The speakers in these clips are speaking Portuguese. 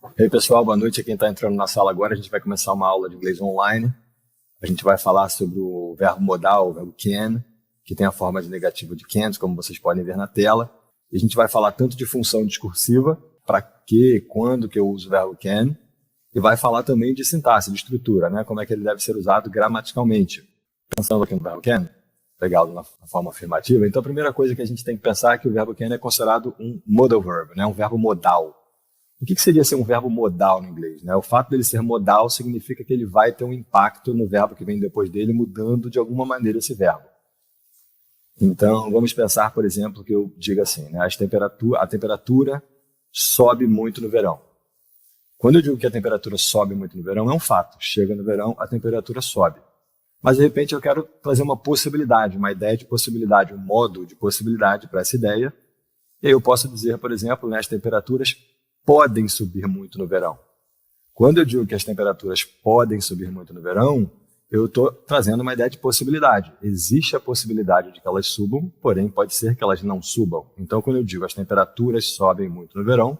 E aí, pessoal, boa noite. Quem está entrando na sala agora, a gente vai começar uma aula de inglês online. A gente vai falar sobre o verbo modal, o verbo can, que tem a forma de negativo de can't, como vocês podem ver na tela. E a gente vai falar tanto de função discursiva, para que, quando que eu uso o verbo can, e vai falar também de sintaxe, de estrutura, né? Como é que ele deve ser usado gramaticalmente. Pensando aqui no verbo can, pegado na forma afirmativa, então a primeira coisa que a gente tem que pensar é que o verbo can é considerado um modal verb, né? Um verbo modal. O que seria ser um verbo modal no inglês? Né? O fato dele ser modal significa que ele vai ter um impacto no verbo que vem depois dele, mudando de alguma maneira esse verbo. Então, vamos pensar, por exemplo, que eu diga assim, né? A temperatura sobe muito no verão. Quando eu digo que a temperatura sobe muito no verão, é um fato. Chega no verão, a temperatura sobe. Mas, de repente, eu quero trazer uma possibilidade, uma ideia de possibilidade, um modo de possibilidade para essa ideia. E aí eu posso dizer, por exemplo, né, as temperaturas podem subir muito no verão. Quando eu digo que as temperaturas podem subir muito no verão, eu estou trazendo uma ideia de possibilidade. Existe a possibilidade de que elas subam, porém pode ser que elas não subam. Então, quando eu digo as temperaturas sobem muito no verão,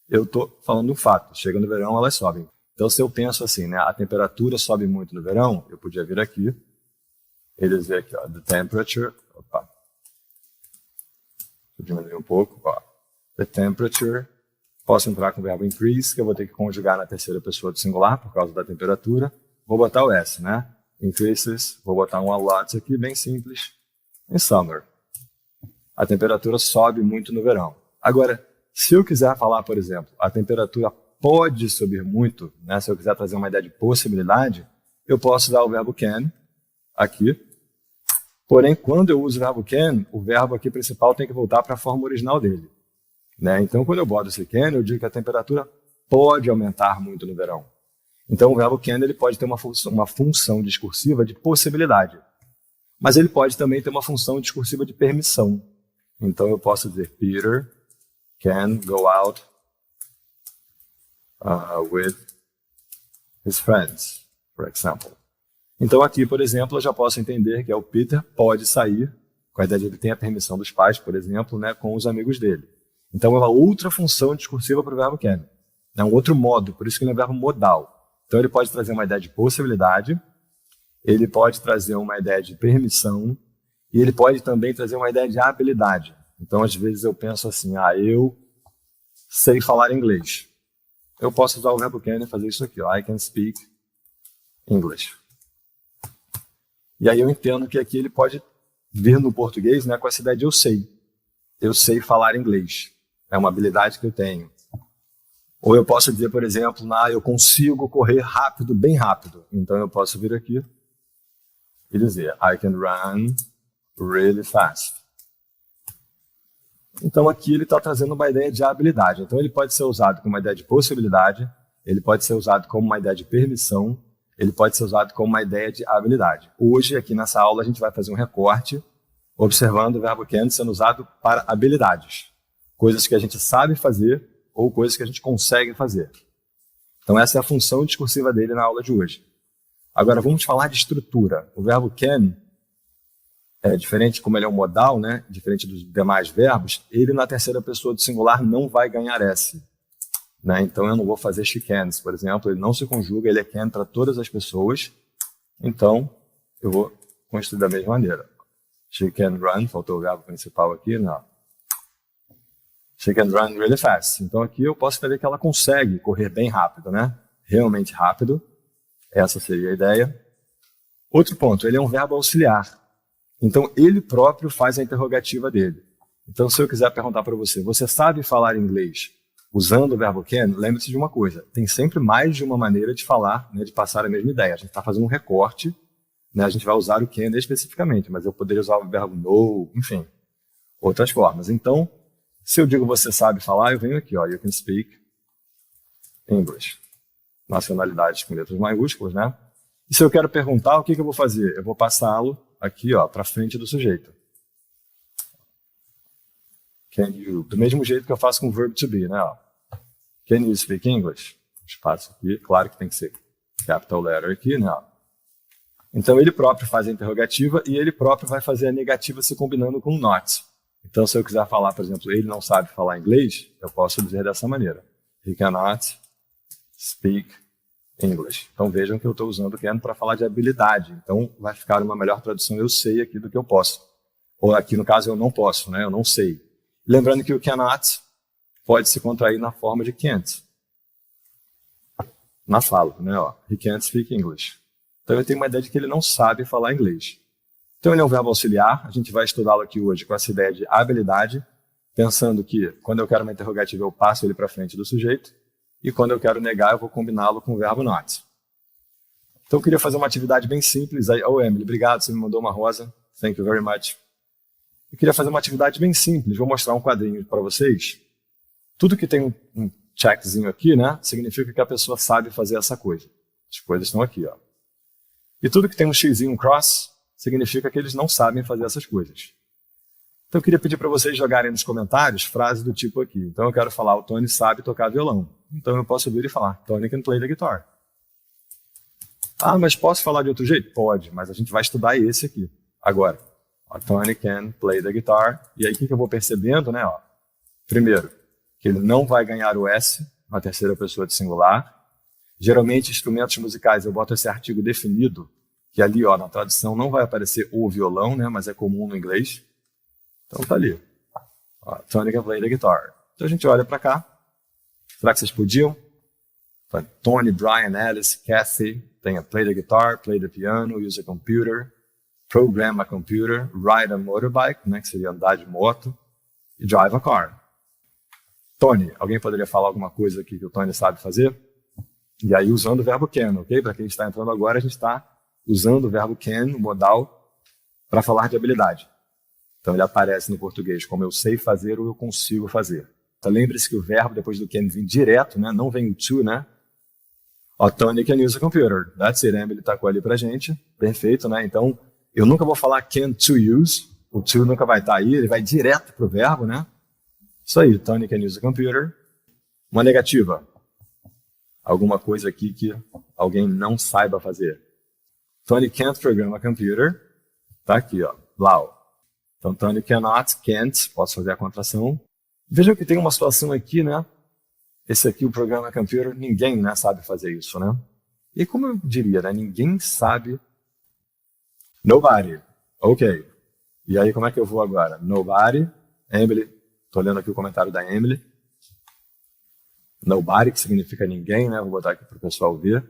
eu estou falando um fato. Chega no verão, elas sobem. Então, se eu penso assim, né, a temperatura sobe muito no verão, eu podia vir aqui e dizer aqui, ó, the temperature, opa, vou diminuir um pouco, ó, the temperature. Posso entrar com o verbo increase, que eu vou ter que conjugar na terceira pessoa do singular, por causa da temperatura. Vou botar o S, né? Increases, vou botar um a lot aqui, bem simples. In summer. A temperatura sobe muito no verão. Agora, se eu quiser falar, por exemplo, a temperatura pode subir muito, né? Se eu quiser trazer uma ideia de possibilidade, eu posso usar o verbo can aqui. Porém, quando eu uso o verbo can, o verbo aqui principal tem que voltar para a forma original dele. Né? Então, quando eu boto esse can, eu digo que a temperatura pode aumentar muito no verão. Então, o verbo can ele pode ter uma função discursiva de possibilidade. Mas ele pode também ter uma função discursiva de permissão. Então, eu posso dizer, Peter can go out with his friends, for example. Então, aqui, por exemplo, eu já posso entender que o Peter pode sair, com a ideia de ele ter a permissão dos pais, por exemplo, né, com os amigos dele. Então, é uma outra função discursiva para o verbo can. É um outro modo, por isso que ele é um verbo modal. Então, ele pode trazer uma ideia de possibilidade, ele pode trazer uma ideia de permissão, e ele pode também trazer uma ideia de habilidade. Então, às vezes, eu penso assim, eu sei falar inglês. Eu posso usar o verbo can e fazer isso aqui, ó, I can speak English. E aí eu entendo que aqui ele pode vir no português, né, com essa ideia de eu sei. Eu sei falar inglês. É uma habilidade que eu tenho. Ou eu posso dizer, por exemplo, eu consigo correr rápido, bem rápido. Então eu posso vir aqui e dizer, I can run really fast. Então aqui ele está trazendo uma ideia de habilidade. Então ele pode ser usado como uma ideia de possibilidade, ele pode ser usado como uma ideia de permissão, ele pode ser usado como uma ideia de habilidade. Hoje, aqui nessa aula, a gente vai fazer um recorte observando o verbo can sendo usado para habilidades. Coisas que a gente sabe fazer ou coisas que a gente consegue fazer. Então essa é a função discursiva dele na aula de hoje. Agora vamos falar de estrutura. O verbo can, diferente como ele é um modal, né, diferente dos demais verbos, ele na terceira pessoa do singular não vai ganhar S. Né? Então eu não vou fazer she cans, por exemplo, ele não se conjuga, ele é can para todas as pessoas. Então eu vou construir da mesma maneira. She can run, faltou o verbo principal aqui, não. She can run really fast. Então aqui eu posso entender que ela consegue correr bem rápido, né? Realmente rápido. Essa seria a ideia. Outro ponto, ele é um verbo auxiliar. Então ele próprio faz a interrogativa dele. Então se eu quiser perguntar para você, você sabe falar inglês usando o verbo can? Lembre-se de uma coisa, tem sempre mais de uma maneira de falar, né, de passar a mesma ideia. A gente está fazendo um recorte, né, a gente vai usar o can especificamente, mas eu poderia usar o verbo know, enfim, outras formas. Então, se eu digo você sabe falar, eu venho aqui, ó, you can speak English. Nacionalidades com letras maiúsculas, né? E se eu quero perguntar, o que eu vou fazer? Eu vou passá-lo aqui, ó, para frente do sujeito. Can you? Do mesmo jeito que eu faço com o verbo to be, né? Ó. Can you speak English? Espaço aqui, claro que tem que ser capital letter aqui, né? Ó. Então ele próprio faz a interrogativa e ele próprio vai fazer a negativa se combinando com not. Então, se eu quiser falar, por exemplo, ele não sabe falar inglês, eu posso dizer dessa maneira. He cannot speak English. Então vejam que eu estou usando o can para falar de habilidade. Então vai ficar uma melhor tradução, eu sei aqui do que eu posso. Ou aqui no caso eu não posso, né? Eu não sei. Lembrando que o cannot pode se contrair na forma de can't. Na fala, né? Ó, he can't speak English. Então eu tenho uma ideia de que ele não sabe falar inglês. Então ele é um verbo auxiliar, a gente vai estudá-lo aqui hoje com essa ideia de habilidade, pensando que quando eu quero uma interrogativa eu passo ele para frente do sujeito, e quando eu quero negar eu vou combiná-lo com o verbo not. Então eu queria fazer uma atividade bem simples. Aí, Emily, obrigado, você me mandou uma rosa. Thank you very much. Eu queria fazer uma atividade bem simples, vou mostrar um quadrinho para vocês. Tudo que tem um checkzinho aqui, né, significa que a pessoa sabe fazer essa coisa. As coisas estão aqui, ó. E tudo que tem um xizinho, um cross, significa que eles não sabem fazer essas coisas. Então eu queria pedir para vocês jogarem nos comentários frases do tipo aqui. Então eu quero falar, o Tony sabe tocar violão. Então eu posso vir e falar, Tony can play the guitar. Ah, mas posso falar de outro jeito? Pode, mas a gente vai estudar esse aqui. Agora, Tony can play the guitar. E aí o que eu vou percebendo, né? Ó, primeiro, que ele não vai ganhar o S na terceira pessoa de singular. Geralmente, instrumentos musicais, eu boto esse artigo definido, que ali, ó, na tradução não vai aparecer o violão, né, mas é comum no inglês. Então tá ali. Ó, Tony can play the guitar. Então a gente olha para cá. Será que vocês podiam? Tony, Brian, Alice, Kathy, tem a play the guitar, play the piano, use a computer, program a computer, ride a motorbike, né, que seria andar de moto, e drive a car. Tony, alguém poderia falar alguma coisa aqui que o Tony sabe fazer? E aí usando o verbo can, ok? Para quem está entrando agora, a gente está usando o verbo can, o modal, para falar de habilidade. Então ele aparece no português como eu sei fazer ou eu consigo fazer. Então lembre-se que o verbo depois do can vem direto, né? Não vem o to, né? Ó, Tony can use a computer. That's it, Emily tacou ali pra gente. Perfeito, né? Então eu nunca vou falar can to use. O to nunca vai estar aí, ele vai direto pro verbo, né? Isso aí, Tony can use a computer. Uma negativa. Alguma coisa aqui que alguém não saiba fazer. Tony can't program a computer. Tá aqui, ó. Blau. Então, Tony cannot, can't. Posso fazer a contração. Vejam que tem uma situação aqui, né? Esse aqui, o programa computer, ninguém, né, sabe fazer isso, né? E como eu diria, né? Ninguém sabe. Nobody. Ok. E aí, como é que eu vou agora? Nobody. Emily. Tô lendo aqui o comentário da Emily. Nobody, que significa ninguém, né? Vou botar aqui para o pessoal ver.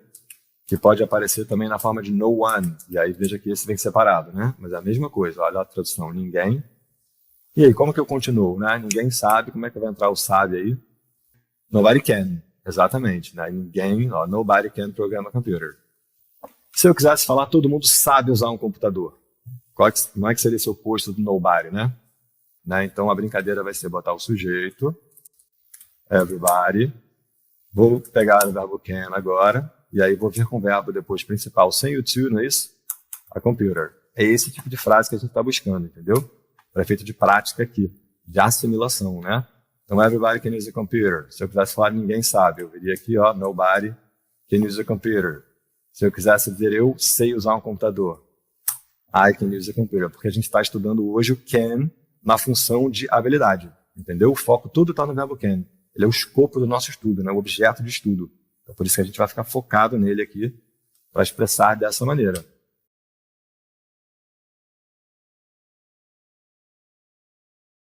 Que pode aparecer também na forma de no one. E aí veja que esse vem separado, né? Mas é a mesma coisa. Olha a tradução, ninguém. E aí, como que eu continuo, né? Ninguém sabe. Como é que vai entrar o sabe aí? Nobody can. Exatamente, né? Ninguém, ó, nobody can program a computer. Se eu quisesse falar, todo mundo sabe usar um computador. Como é que seria esse oposto do nobody, né? Então a brincadeira vai ser botar o sujeito. Everybody. Vou pegar o verbo can agora, e aí vou vir com o verbo depois principal sem o to, não é isso? A computer. É esse tipo de frase que a gente está buscando, entendeu? Para efeito de prática aqui, de assimilação, né? Então, everybody can use a computer. Se eu quisesse falar ninguém sabe, eu viria aqui, ó, nobody can use a computer. Se eu quisesse dizer eu sei usar um computador, I can use a computer. Porque a gente está estudando hoje o can na função de habilidade, entendeu? O foco todo está no verbo can. Ele é o escopo do nosso estudo, né? O objeto de estudo. Então, por isso que a gente vai ficar focado nele aqui para expressar dessa maneira.